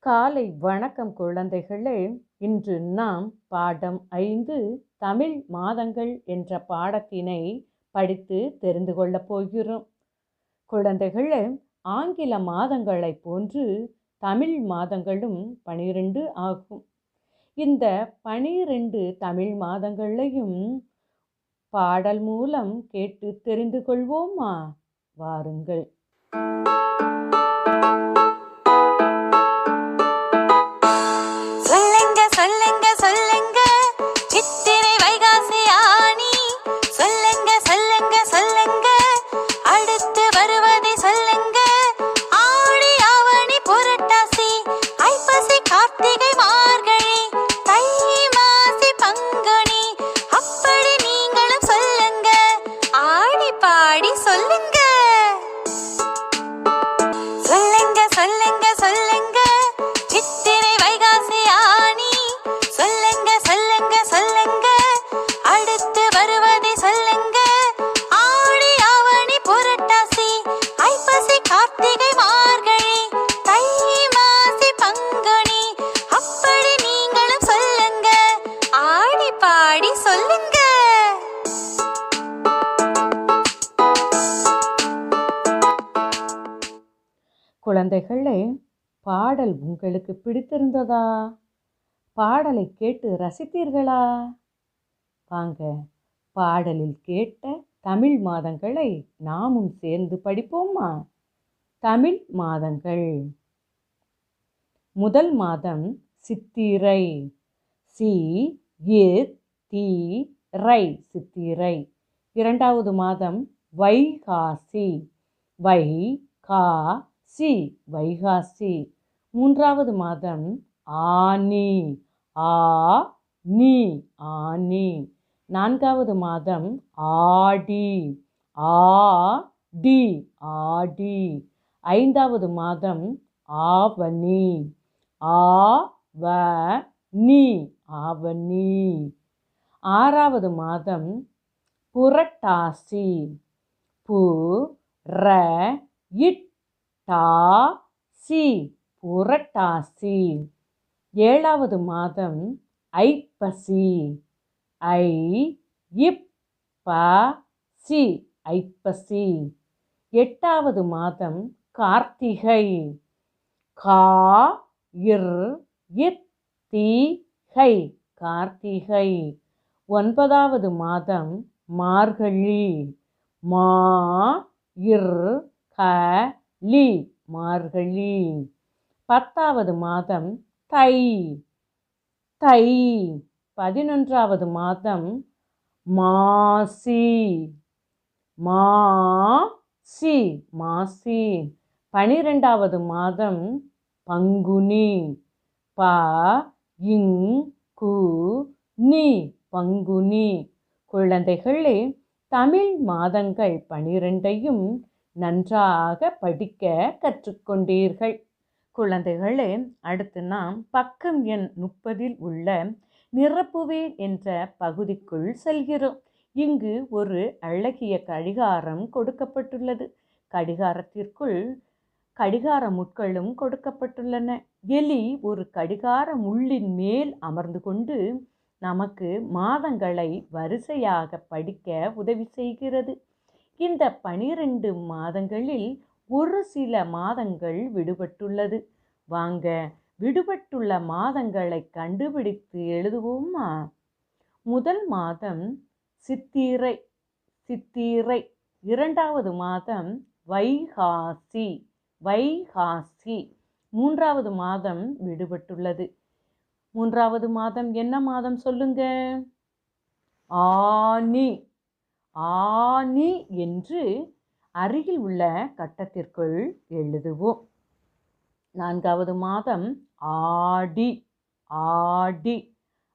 காலை வணக்கம் குழந்தைகளே. இன்று நாம் பாடம் 5 தமிழ் மாதங்கள் என்ற பாடத்தினை படித்து தெரிந்து கொள்ளப் போகிறோம். குழந்தைகளே, ஆங்கில மாதங்களைப் போன்று தமிழ் மாதங்களும் 12 ஆகும். இந்த 12 தமிழ் மாதங்களையும் பாடல் மூலம் கேட்டு தெரிந்து கொள்வோமா? வாருங்கள். குழந்தைகளே, பாடல் உங்களுக்கு பிடித்திருந்ததா? பாடலை கேட்டு ரசித்தீர்களா? வாங்க, பாடலில் கேட்ட தமிழ் மாதங்களை நாமும் சேர்ந்து படிப்போமா? தமிழ் மாதங்கள். முதல் மாதம் சித்திரை. சித்திரை. இரண்டாவது மாதம் வைகாசி. வைகாசி. மூன்றாவது மாதம் ஆனி. ஆனி. நான்காவது மாதம் ஆடி. ஆடி. ஐந்தாவது மாதம் ஆவணி. ஆவணி. ஆறாவது மாதம் புரட்டாசி. புரட்டாசி. ஏழாவது மாதம் ஐப்பசி. ஐப்பசி. எட்டாவது மாதம் கார்த்திகை. கார்த்திகை. ஒன்பதாவது மாதம் மார்கழி. மார்கழி. பத்தாவது மாதம் தை. 11வது மாதம் மாசி. 12வது மாதம் பங்குனி. பங்குனி. குழந்தைகளே, தமிழ் மாதங்கள் 12ஐயும் நன்றாக படிக்க கற்றுக்கொண்டீர்கள். குழந்தைகளே, அடுத்து நாம் பக்கம் எண் 30 உள்ள நிரப்புவேன் என்ற பகுதிக்குள் செல்கிறோம். இங்கு ஒரு அழகிய கடிகாரம் கொடுக்கப்பட்டுள்ளது. கடிகாரத்திற்குள் கடிகார முட்களும் கொடுக்கப்பட்டுள்ளன. எலி ஒரு கடிகார முள்ளின் மேல் அமர்ந்து கொண்டு நமக்கு மாதங்களை வரிசையாக படிக்க உதவி செய்கிறது. இந்த 12 மாதங்களில் ஒரு சில மாதங்கள் விடுபட்டுள்ளது. வாங்க, விடுபட்டுள்ள மாதங்களை கண்டுபிடித்து எழுதுவோமா? முதல் மாதம் சித்திரை. இரண்டாவது மாதம் வைகாசி. மூன்றாவது மாதம் விடுபட்டுள்ளது. மூன்றாவது மாதம் என்ன மாதம் சொல்லுங்க? ஆனி என்று அருகில் உள்ள கட்டத்திற்குள் எழுதுவோம். நான்காவது மாதம் ஆடி.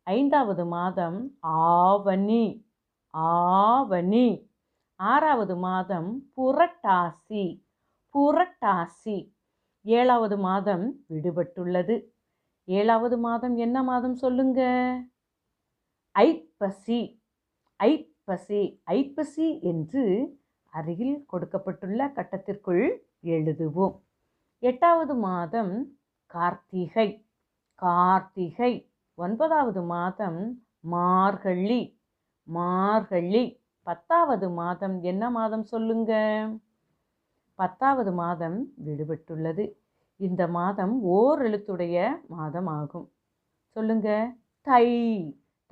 ஐந்தாவது மாதம் ஆவணி. ஆறாவது மாதம் புரட்டாசி. ஏழாவது மாதம் விடுபட்டுள்ளது. ஏழாவது மாதம் என்ன மாதம் சொல்லுங்க? ஐப்பசி. ஐப்பசி என்று அருகில் கொடுக்கப்பட்டுள்ள கட்டத்திற்குள் எழுதுவோம். எட்டாவது மாதம் கார்த்திகை கார்த்திகை. 9வது மாதம் மார்கழி மார்கழி. 10வது மாதம் என்ன மாதம் சொல்லுங்க? 10வது மாதம் விடுபட்டுள்ளது. இந்த மாதம் ஓர் எழுத்துடைய மாதம் ஆகும். சொல்லுங்க. தை.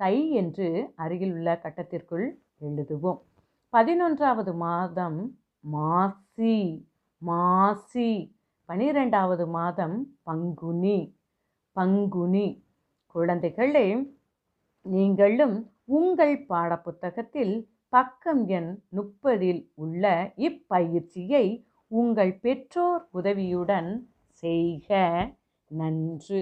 தை என்று அருகில் உள்ள கட்டத்திற்குள் எழுதுவோம். 11வது மாதம் மாசி மாசி. 12வது மாதம் பங்குனி பங்குனி. குழந்தைகளே, நீங்களும் உங்கள் பாடப்புத்தகத்தில் பக்கம் எண் 30இல் உள்ள இப்பயிற்சியை உங்கள் பெற்றோர் உதவியுடன் செய்க. நன்று.